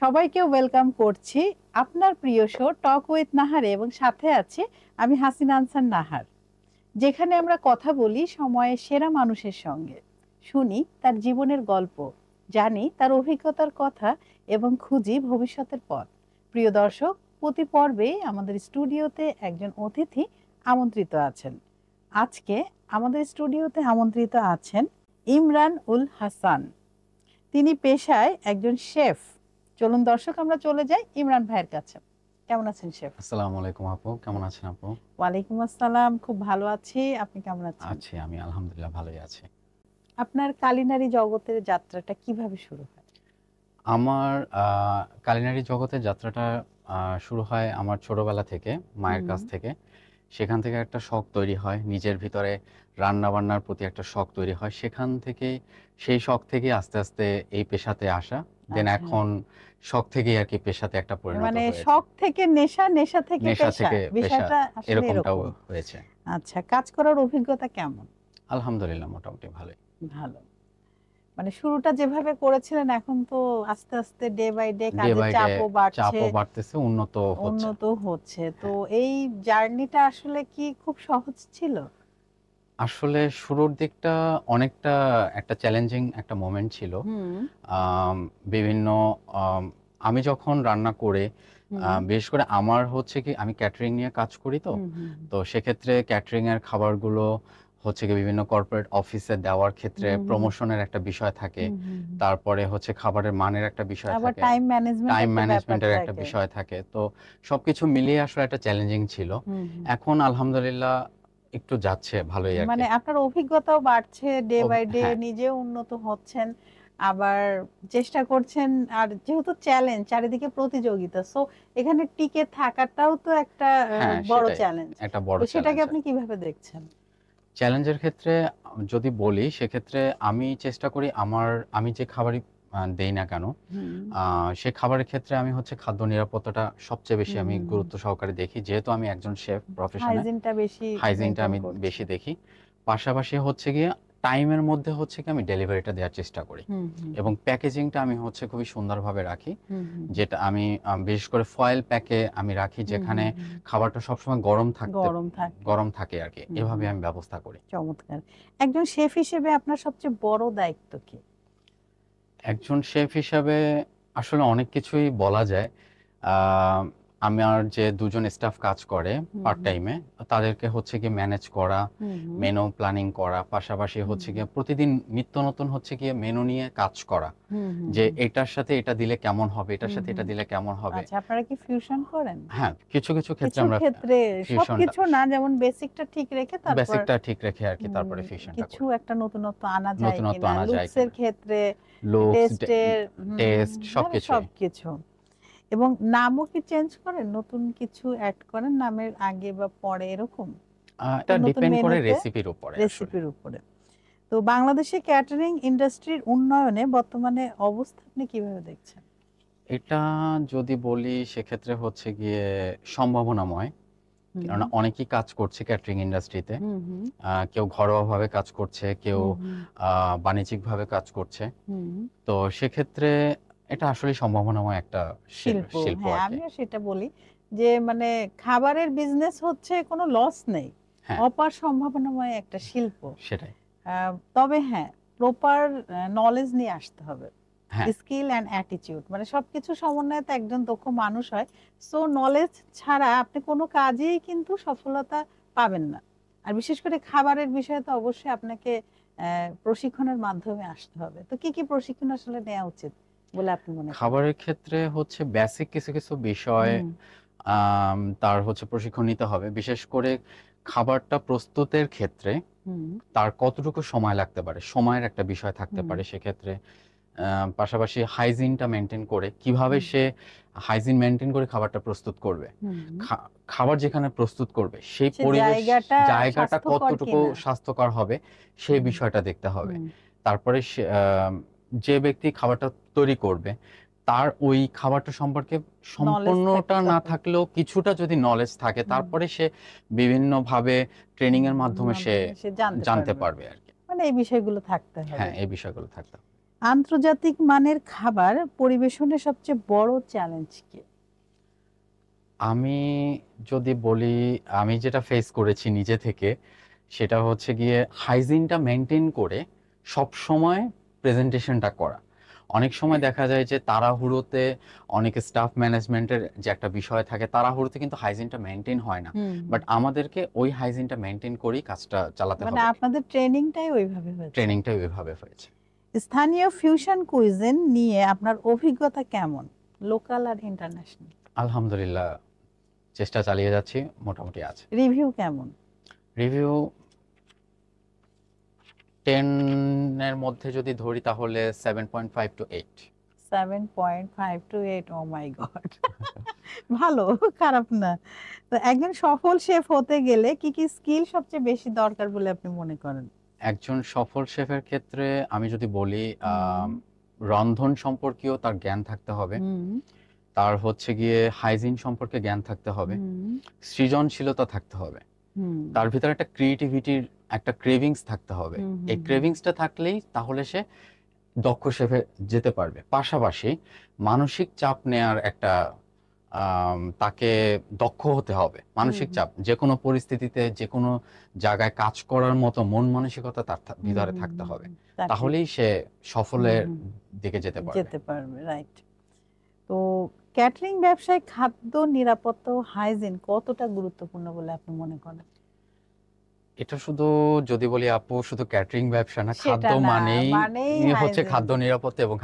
সবাইকে ওয়েলকাম করছি আপনার প্রিয় শো টক উইথ নাহারে, এবং সাথে আছি আমি হাসিনা আনসার নাহার, যেখানে আমরা কথা বলি সময়ের সেরা মানুষের সঙ্গে, শুনি তার জীবনের গল্প, জানি তার অভিজ্ঞতার কথা এবং খুঁজি ভবিষ্যতের পথ। প্রিয় দর্শক, প্রতি পর্বে আমাদের স্টুডিওতে একজন অতিথি আমন্ত্রিত আছেন। আজকে আমাদের স্টুডিওতে আমন্ত্রিত আছেন ইমরান উল হাসান। তিনি পেশায় একজন শেফ। চলুন দর্শক, আমরা চলে যাই ইমরান ভাইয়ের কাছে। কেমন আছেন শেফ? আসসালামু আলাইকুম আপু, কেমন আছেন আপু? ওয়ালাইকুম আসসালাম, খুব ভালো আছি। আপনি কেমন আছেন? আছি, আমি আলহামদুলিল্লাহ ভালোই আছি। আপনার কালিনারি জগতের যাত্রাটা কিভাবে শুরু হয়? আমার কালিনারি জগতের যাত্রাটা শুরু হয় আমার ছোটবেলা থেকে, মায়ের কাছ থেকে। সেখান থেকে একটা শখ তৈরি হয়, নিজের ভিতরে রান্নাবান্নার প্রতি একটা শখ তৈরি হয়। সেখান থেকে, সেই শখ থেকে আস্তে আস্তে এই পেশাতে আসা। দেন আচ্ছা, এখন শখ থেকেই আর কি পেশাতে একটা পরিণত মানে হয়েছে। শখ থেকে নেশা, নেশা থেকে নেশা পেশা, থেকে পেশা, বিষয়টা আসলে এরকমটাও এরকম। হয়েছে। আচ্ছা, কাজ করার অভিজ্ঞতা কেমন? আলহামদুলিল্লাহ মোটামুটি ভালোই। ভালো। মানে শুরুটা যেভাবে করেছিলেন, এখন তো আস্তে আস্তে ডে বাই ডে ডে কাজের বাই ডে চাপও বাড়ছে, চাপও বাড়তেছে, উন্নত হচ্ছে। উন্নত হচ্ছে। তো হ্যাঁ, এই জার্নিটা আসলে কি খুব সহজ ছিল? আসলে শুরুর দিকটা অনেকটা একটা চ্যালেঞ্জিং একটা মোমেন্ট ছিল। হুম, আম বিভিন্ন আম আমি যখন রান্না করে, হুম, বিশেষ করে আমার হচ্ছে কি, আমি ক্যাটারিং নিয়ে কাজ করি তো। হুম, হুম, তো সেক্ষেত্রে ক্যাটারিং এর খাবারগুলো হচ্ছে গিয়ে বিভিন্ন কর্পোরেট অফিসে দেওয়ার ক্ষেত্রে হুম, হুম, প্রমোশনের একটা বিষয় থাকে। হুম, হুম, হুম। তারপরে হচ্ছে খাবারের মানের একটা বিষয় আবার থাকে। টাইম ম্যানেজমেন্ট টাইম একটা ব্যাপার ম্যানেজমেন্টের একটা থাকে। বিষয় থাকে। তো সবকিছু মিলিয়ে আসলে একটা চ্যালেঞ্জিং ছিল। হুম, হুম। এখন আলহামদুলিল্লাহ একটু যাচ্ছে ভালোই আরকি। মানে আপনার অভিজ্ঞতাও বাড়ছে, ডে বাই ডে হ্যাঁ, নিজেও উন্নত হচ্ছেন, আবার চেষ্টা করছেন। আর যেহেতু চ্যালেঞ্জ, চারিদিকে প্রতিযোগিতা, সো এখানে টিকে থাকাটাও তো একটা হ্যাঁ, বড় সেটাই। চ্যালেঞ্জ। একটা তো বড় সেটাকে চ্যালেঞ্জ আপনি আরকি। কিভাবে দেখছেন? চ্যালেঞ্জের ক্ষেত্রে যদি বলি, সেক্ষেত্রে আমি চেষ্টা করি আমি যে খাবারই দেই না কেন, হুম, সে খাবারের ক্ষেত্রে আমি হচ্ছে খাদ্য নিরাপত্তাটা সবচেয়ে বেশি আমি হুম। গুরুত্ব সহকারে দেখি। যেহেতু আমি একজন শেফ প্রফেশনে, হাইজিনটা বেশি হাইজিনটা মেনটেন আমি করছে। বেশি দেখি। পাশাপাশি হচ্ছে গিয়ে টাইমের মধ্যে হচ্ছে কি আমি ডেলিভারিটা দেওয়ার চেষ্টা করি। হুম, হুম, এবং প্যাকেজিংটা আমি হচ্ছে খুবই সুন্দরভাবে রাখি। হুম, হুম, যেটা আমি বিশেষ করে ফয়েল প্যাকে আমি রাখি, হুম, যেখানে হুম, হুম। খাবারটা সবসময় গরম থাকে। গরম থাকে আরকি। হুম, এভাবে হুম। আমি ব্যবস্থা করি। চমৎকার। একজন শেফ হিসেবে আপনার সবচেয়ে বড় দায়িত্ব কি? একজন শেফ হিসাবে আসলে অনেক কিছুই বলা যায়। আ আমার যে ২ জন স্টাফ কাজ করে হুম, পার্ট হুম, টাইমে, তাদেরকে হচ্ছে গিয়ে ম্যানেজ করা, হুম, হুম, মেনু প্ল্যানিং করা, পাশাপাশি হুম, হচ্ছে হুম, গিয়ে প্রতিদিন নিত্য নতুন হচ্ছে গিয়ে মেনু নিয়ে কাজ করা। হুম, হুম, যে হুম, এটার সাথে এটা দিলে কেমন হবে, এটার হুম, সাথে হুম। এটা দিলে কেমন হবে। আচ্ছা, আপনারা কি ফিউশন করেন? হ্যাঁ, কিছু, কিছু ক্ষেত্রে কিছু আমরা ক্ষেত্রে, ফিউশনটা সবকিছু না, যেমন বেসিকটা ঠিক রেখে তারপর বেসিকটা ঠিক রেখে আরকি উম, তারপরে ফিউশনটা কিছু করি। একটা নতুনত্ব আনা যায় নতুনত্ব কিনা, আনা যায় লুকসের কিনা। ক্ষেত্রে, লুকস, টেস্টের, টেস্ট মানে সবকিছুই। সবকিছু। এবং নামও কি চেঞ্জ করেন? নতুন কিছু অ্যাড করেন নামের আগে বা পরে, এরকম? এটা নতুন ডিপেন্ড করে মেনুতে, রেসিপির উপরে আসলে। রেসিপির উপরে। তো বাংলাদেশে ক্যাটারিং ইন্ডাস্ট্রির উন্নয়নে বর্তমানে অবস্থা আপনি কিভাবে দেখছেন? এটা যদি বলি, সেক্ষেত্রে হচ্ছে গিয়ে সম্ভাবনাময়। হুম, কেননা অনেকেই কাজ করছে ক্যাটারিং ইন্ডাস্ট্রিতে। হুম, হুম, কেউ ঘরোয়াভাবে কাজ করছে, কেউ হুম, হুম, বাণিজ্যিকভাবে কাজ করছে। হুম। তো সেক্ষেত্রে এটা আসলেই সম্ভাবনাময় একটা শিল্প, শিল্প হ্যাঁ, আরকি। আমিও সেটা বলি যে মানে খাবারের বিজনেস হচ্ছে কোনো লস নেই, হ্যাঁ, অপার সম্ভাবনাময় একটা শিল্প। সেটাই। তবে হ্যাঁ, প্রপার নলেজ নিয়ে আসতে হবে, হ্যাঁ, স্কিল অ্যান্ড অ্যাটিটিউড, মানে সবকিছু সমন্বয়ে তো একজন দক্ষ মানুষ হয়। সো নলেজ ছাড়া আপনি কোনো কাজেই কিন্তু সফলতা পাবেন না। আর বিশেষ করে খাবারের বিষয়ে তো অবশ্যই আপনাকে প্রশিক্ষণের মাধ্যমে আসতে হবে। তো কি কি প্রশিক্ষণ আসলে নেওয়া উচিত বলে আপনি মনে করেন? খাবারের ক্ষেত্রে হচ্ছে বেসিক কিছু, কিছু বিষয় হুম, তার হচ্ছে প্রশিক্ষণ নিতে হবে। বিশেষ করে খাবারটা প্রস্তুতের ক্ষেত্রে হুম, তার কতটুকু সময় লাগতে পারে, সময়ের একটা বিষয় থাকতে হুম, পারে সেক্ষেত্রে। পাশাপাশি হাইজিনটা মেইনটেইন করে কিভাবে হুম, সে হাইজিন মেইনটেইন করে খাবারটা প্রস্তুত করবে। হুম। খা খাবার যেখানে প্রস্তুত করবে সেই সে পরিবেশ, জায়গাটা জায়গাটা স্বাস্থ্যকর কতটুকু কিনা। স্বাস্থ্যকর হবে সেই হুম, বিষয়টা দেখতে হবে। হুম, তারপরে যে ব্যক্তি খাবারটা তৈরি করবে, তার ওই খাবারটা সম্পর্কে নলেজ সম্পূর্ণটা থাকতে না হবে। থাকলেও কিছুটা যদি নলেজ থাকে, হুম, তারপরে সে বিভিন্নভাবে ট্রেনিং এর মাধ্যমে সে মাধ্যমে সে জানতে জানতে পারবে। পারবে আরকি। মানে এই বিষয়গুলো থাকতে হবে। হ্যাঁ, এই বিষয়গুলো থাকতে হবে। আন্তর্জাতিক মানের খাবার পরিবেশনের সবচেয়ে বড় চ্যালেঞ্জ কি? আমি যদি বলি, আমি যেটা ফেস করেছি নিজে থেকে, সেটা হচ্ছে গিয়ে হাইজিনটা মেনটেন করে সবসময় প্রেজেন্টেশনটা করা। অনেক সময় দেখা যায় যে তাড়াহুড়োতে অনেক স্টাফ ম্যানেজমেন্টের যে একটা বিষয় থাকে, তাড়াহুড়োতে কিন্তু হাইজিনটা মেনটেন হয় না। হুম। বাট আমাদেরকে ওই হাইজিনটা মেনটেন করেই কাজটা চালাতে মানে হবে। আপনাদের ট্রেনিংটাই ওইভাবে হয়েছে। ট্রেনিংটা ওইভাবে হয়েছে। স্থানীয় ফিউশন কুইজিন নিয়ে আপনার অভিজ্ঞতা কেমন, লোকাল আর ইন্টারন্যাশনাল? আলহামদুলিল্লাহ, চেষ্টা চালিয়ে যাচ্ছি, মোটামুটি আছে। রিভিউ কেমন? রিভিউ 10 এর মধ্যে যদি ধরি তাহলে 7.5 to 8। 7.5 to 8, O my god. ভালো, খারাপ না। তো একজন সফল শেফ হতে গেলে কি কি স্কিল সবচেয়ে বেশি দরকার বলে আপনি মনে করেন? একজন সফল শেফের ক্ষেত্রে আমি যদি বলি, হুম। রন্ধন সম্পর্কেও তার জ্ঞান থাকতে হবে। হুম। তার হচ্ছে গিয়ে হাইজিন সম্পর্কে জ্ঞান থাকতে হবে। হুম। সৃজনশীলতা থাকতে হবে। হুম। তার ভিতরে একটা ক্রিয়েটিভিটির একটা ক্রেভিংস থাকতে হবে। হুম, এই হুম, ক্রেভিংসটা থাকলেই তাহলে সে দক্ষ শেফে যেতে পারবে। পাশাপাশি মানসিক চাপ নেয়ার একটা তাকে দক্ষ হতে হবে। মানসিক হুম, চাপ যেকোনো পরিস্থিতিতে যেকোনো জায়গায় কাজ করার মতো মন মানসিকতা তার হুম, ভিতরে হুম, থাকতে হবে। তা ঠিক। তাহলেই সে সফলের হুম, দিকে যেতে পারবে। যেতে পারবে, রাইট। তো ক্যাটারিং ব্যবসায় খাদ্য নিরাপত্তা ও হাইজিন কতটা গুরুত্বপূর্ণ বলে আপনি মনে করেন? এটা শুধু যদি বলি আপু, শুধু ক্যাটারিং ব্যবসা না, খাদ্য সেটা না, মানেই মানেই হচ্ছে হাইজিন। খাদ্য নিরাপত্তা এবং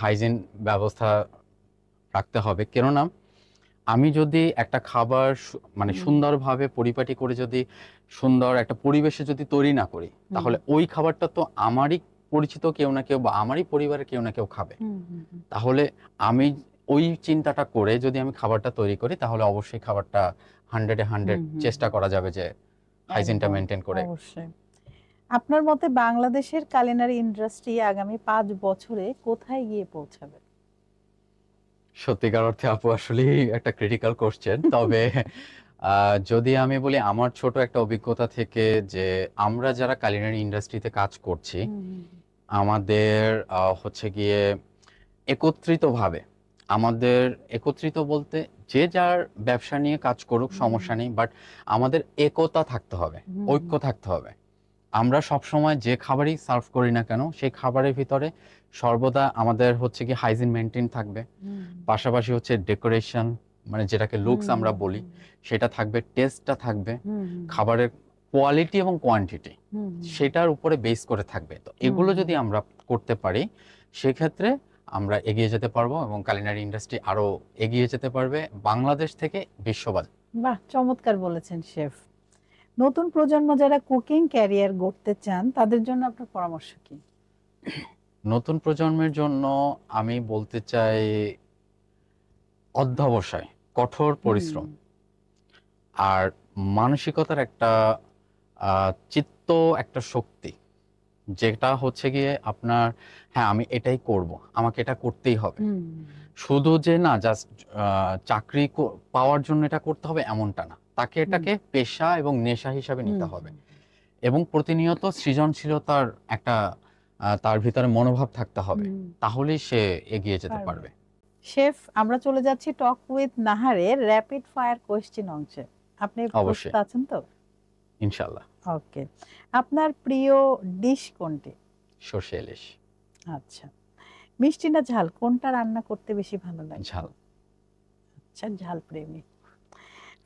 হাইজিন ব্যবস্থা রাখতে হবে। কেননা আমি যদি একটা খাবার মানে হুম, সুন্দরভাবে পরিপাটি করে যদি সুন্দর একটা পরিবেশে যদি তৈরি না করি, তাহলে ওই খাবারটা তো আমারই পরিচিত কেউ না কেউ বা আমারই পরিবারের কেউ না কেউ খাবে। হুম, হুম, হুম, তাহলে আমি ওই চিন্তাটা করে যদি আমি খাবারটা তৈরি করি, তাহলে অবশ্যই খাবারটা 100-এ 100 হুম, হুম, চেষ্টা করা যাবে যে হাইজিনটা একদম, মেনটেন করে। অবশ্যই। আপনার মতে বাংলাদেশের কুলিনারি ইন্ডাস্ট্রি আগামী 5 বছরে কোথায় গিয়ে পৌঁছাবে? সত্যিকার অর্থে আপু আসলেই একটা ক্রিটিক্যাল কোশ্চেন। তবে যদি আমি বলি আমার ছোট একটা অভিজ্ঞতা থেকে, যে আমরা যারা কুলিনারি ইন্ডাস্ট্রিতে কাজ করছি, হুম, হুম, আমাদের হচ্ছে গিয়ে একত্রিতভাবে, আমাদের একত্রিত বলতে যে যার ব্যবসা নিয়ে কাজ করুক, হুম, সমস্যা নেই, বাট আমাদের একতা থাকতে হবে, হুম, ঐক্য থাকতে হবে। আমরা সবসময় যে খাবারই সার্ভ করি না কেন, সেই খাবারের ভিতরে সর্বদা আমাদের হচ্ছে কি হাইজিন মেনটেন থাকবে। হুম, পাশাপাশি হচ্ছে ডেকোরেশন, মানে যেটাকে লুকস আমরা বলি, সেটা থাকবে, টেস্টটা থাকবে, হুম, হুম, খাবারের কোয়ালিটি এবং কোয়ান্টিটি হুম, সেটার উপরে বেস করে থাকবে। তো এগুলো যদি আমরা করতে পারি, সেক্ষেত্রে আমরা এগিয়ে যেতে পারবো এবং কুলিনারি ইন্ডাস্ট্রি আরো এগিয়ে যেতে পারবে বাংলাদেশ থেকে বিশ্ববাজার। বাহ, চমৎকার বলেছেন শেফ। নতুন প্রজন্ম যারা কুকিং ক্যারিয়ার গড়তে চান তাদের জন্য আপনার পরামর্শ কি? নতুন প্রজন্মের জন্য আমি বলতে চাই অধ্যবসায়, কঠোর পরিশ্রম, হুম, আর মানসিকতার একটা চিত্ত, একটা শক্তি, যেটা হচ্ছে গিয়ে আপনার, হ্যাঁ আমি এটাই করব, আমাকে এটা করতেই হবে। হুম, শুধু যে না জাস্ট চাকরি পাওয়ার জন্য এটা করতে হবে এমনটা না, তাকে হুম, এটাকে পেশা এবং নেশা হিসাবে হুম, নিতে হবে। এবং প্রতিনিয়ত সৃজনশীলতার একটা তার ভিতরে মনোভাব থাকতে হবে, হুম, তাহলেই সে এগিয়ে যেতে পারবে। পারবে। শেফ, আমরা চলে যাচ্ছি টক উইথ নাহারের র্যাপিড ফায়ার কোয়েশ্চেন অংশে। আপনি প্রস্তুত অবশ্যই, আছেন তো? ইনশাল্লাহ। ওকে। আপনার প্রিয় ডিশ কোনটি? সর্ষে ইলিশ। আচ্ছা। মিষ্টি না ঝাল, কোনটা রান্না করতে বেশি ভালো লাগে? ঝাল। আচ্ছা, ঝাল প্রেমী।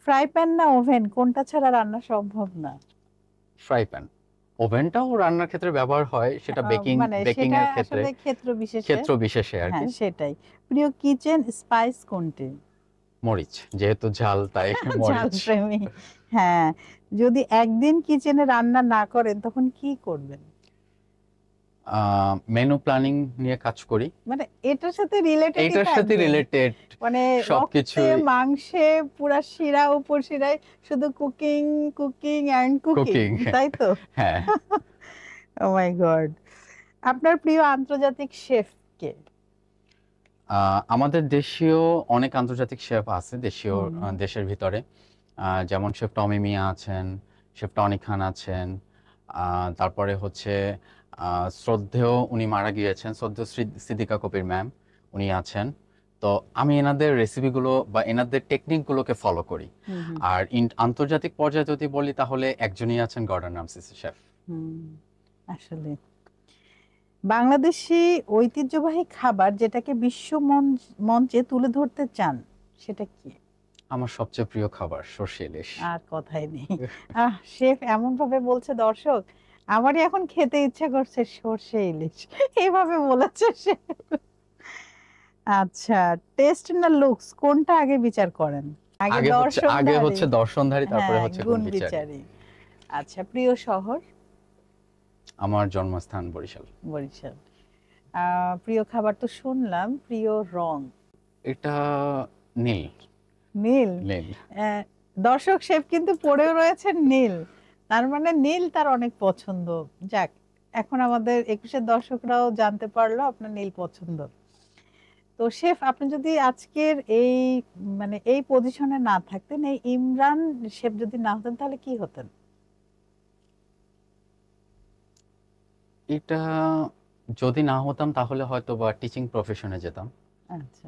ফ্রাই প্যান না ওভেন, কোনটা ছাড়া রান্না সম্ভব না? Fry pan. ওভেনটাও রান্নার ক্ষেত্রে ব্যবহার হয়, সেটা মানে বেকিং সেটা এর ক্ষেত্রে, আসলে ক্ষেত্র বিশেষে। ক্ষেত্র বিশেষে আর হ্যাঁ, কি। সেটাই। প্রিয় কিচেন স্পাইস কোনটি? মরিচ, যেহেতু ঝাল তাই ঝাল মরিচ। প্রেমী। হ্যাঁ, যদি একদিন কিচেনে রান্না না করেন তখন কি করবেন? মেনু প্ল্যানিং নিয়ে কাজ করি। মানে এটার সাথে রিলেটেডই এইটার সাথে থাকবে। রিলেটেড মানে রক্তে, সবকিছুই। মাংসে, পুরা শিরা উপশিরায় শুধু cooking, cooking and cooking, cooking. তাই তো? হ্যাঁ। ও মাই গড! আপনার প্রিয় আন্তর্জাতিক শেফ কে? আমাদের দেশীয় অনেক আন্তর্জাতিক শেফ আছে, দেশীয় হুম, দেশের ভিতরে। যেমন শেফ টমি মিয়া আছেন, শেফ টনি খান আছেন, তারপরে হচ্ছে শ্রদ্ধেয় উনি মারা গিয়েছেন, শ্রদ্ধেয় সিদ্দিকা কবির ম্যাম উনি আছেন। তো আমি এনাদের রেসিপিগুলো বা এনাদের টেকনিকগুলোকে ফলো করি। হুম হুম আর আন্তর্জাতিক পর্যায়ে যদি বলি তাহলে একজনই আছেন, গর্ডন রামসে শেফ। হুম। আসলে বাংলাদেশি ঐতিহ্যবাহী খাবার যেটাকে মঞ্চে তুলে ধরতে চান, সেটা কি? আমার সবচেয়ে প্রিয় খাবার সর্ষে ইলিশ। আর কথাই নেই। শেফ এমন ভাবে বলছে, দর্শক আমারই এখন খেতে ইচ্ছা করছে সর্ষে ইলিশ, এইভাবে বলেছে শেফ। আচ্ছা, টেস্ট না লুকস কোনটা আগে বিচার করেন? আগে আগে দর্শনধারী। হচ্ছে দর্শনধারী, তারপরে হ্যাঁ, হচ্ছে গুণ গুণ বিচারী। বিচারী। আচ্ছা, প্রিয় শহর? আমার জন্মস্থান বরিশাল। বরিশাল। প্রিয় খাবার তো শুনলাম, প্রিয় রং? এটা নীল। নীল। নীল। দর্শক, শেফ কিন্তু পড়েও রয়েছে নীল, তার মানে নীল তার অনেক পছন্দ। যাক, এখন আমাদের 21-এর দর্শকরাও জানতে পারলো আপনার নীল পছন্দ। তো শেফ, আপনি যদি আজকের এই মানে এই পজিশনে না থাকতেন, এই ইমরান শেফ যদি না হতেন, তাহলে কি হতেন? এটা যদি না হতাম তাহলে হয়তো বা টিচিং প্রফেশনে যেতাম। আচ্ছা,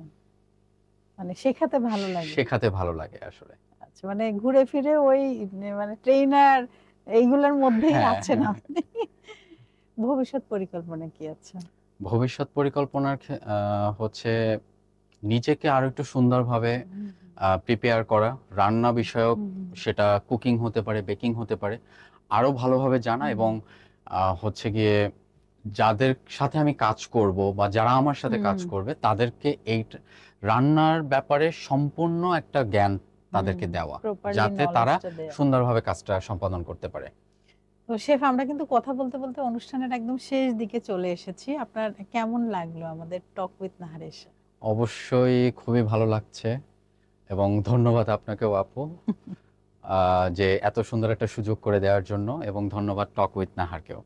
মানে শেখাতে ভালো লাগে। শেখাতে ভালো লাগে আসলে। আচ্ছা, মানে ঘুরে ফিরে ওই মানে ট্রেনার এইগুলোর মধ্যেই হ্যাঁ, আছেন হ্যাঁ। আপনি। ভবিষ্যৎ পরিকল্পনা কি আছে? ভবিষ্যৎ পরিকল্পনার হচ্ছে নিজেকে আরো একটু সুন্দরভাবে প্রিপেয়ার করা, রান্না বিষয়ক, সেটা কুকিং হতে পারে, বেকিং হতে পারে, আরো ভালোভাবে জানা এবং হচ্ছে গিয়ে যাদের সাথে আমি কাজ করব বা যারা আমার সাথে কাজ করবে তাদেরকে এই রান্নার ব্যাপারে সম্পূর্ণ একটা জ্ঞান তাদেরকে দেওয়া, যাতে তারা সুন্দরভাবে কাজটা সম্পাদন করতে পারে। তো শেফ, আমরা কিন্তু কথা বলতে বলতে অনুষ্ঠানের একদম শেষ দিকে চলে এসেছি। আপনার কেমন লাগলো আমাদের টক উইথ নাহার এসে? অবশ্যই খুবই ভালো লাগছে এবং ধন্যবাদ আপনাকেও আপু, যে এত সুন্দর একটা সুযোগ করে দেওয়ার জন্য, এবং ধন্যবাদ টক উইথ নাহারকেও।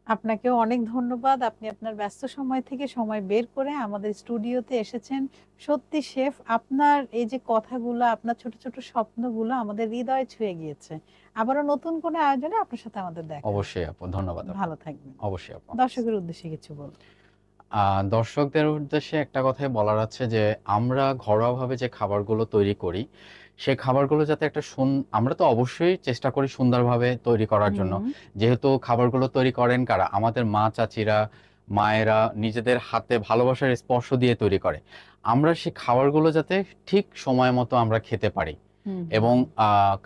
আপনাকেও অনেক ধন্যবাদ, আপনি আপনার ব্যস্ত সময় থেকে সময় বের করে আমাদের স্টুডিওতে এসেছেন। সত্যি শেফ, আপনার এই যে কথাগুলো, আপনার ছোট ছোট স্বপ্নগুলো আমাদের হৃদয় ছুঁয়ে গিয়েছে। আবারও নতুন কোনো আয়োজনে আপনার সাথে আমাদের দেখা হবে। অবশ্যই আপু, ধন্যবাদ আপু। ভালো থাকবেন। অবশ্যই আপু। দর্শকের উদ্দেশ্যে কিছু বলুন। দর্শকদের উদ্দেশ্যে একটা কথাই বলার আছে যে আমরা ঘরোয়াভাবে যে খাবারগুলো তৈরি করি, সেই খাবারগুলো যাতে আমরা তো অবশ্যই চেষ্টা করি সুন্দরভাবে তৈরি করার জন্য। যেহেতু খাবারগুলো তৈরি করেন কারা? আমাদের মা চাচিরা, মায়েরা নিজেদের হাতে ভালোবাসার স্পর্শ দিয়ে তৈরি করে। আমরা সেই খাবারগুলো যাতে ঠিক সময় মতো আমরা খেতে পারি এবং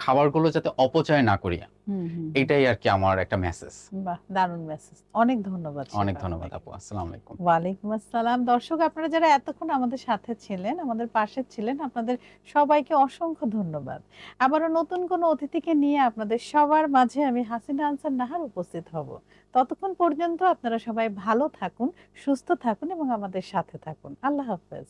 খাবারগুলো যাতে অপচয় না করি, এটাই আর কি আমার একটা মেসেজ। বাহ, দারুণ মেসেজ। অনেক ধন্যবাদ শেফ অনেক ধন্যবাদ আপনাকে। আপু। আসসালামু আলাইকুম। ওয়ালাইকুম আসসালাম। দর্শক, আপনারা যারা এতক্ষণ আমাদের সাথে ছিলেন, আমাদের পাশে ছিলেন, আপনাদের সবাইকে অসংখ্য ধন্যবাদ। আবারও নতুন কোনো অতিথিকে নিয়ে আপনাদের সবার মাঝে আমি হাসিনা আনসার নাহার উপস্থিত হব। ততক্ষণ পর্যন্ত আপনারা সবাই ভালো থাকুন, সুস্থ থাকুন এবং আমাদের সাথে থাকুন। আল্লাহ হাফেজ।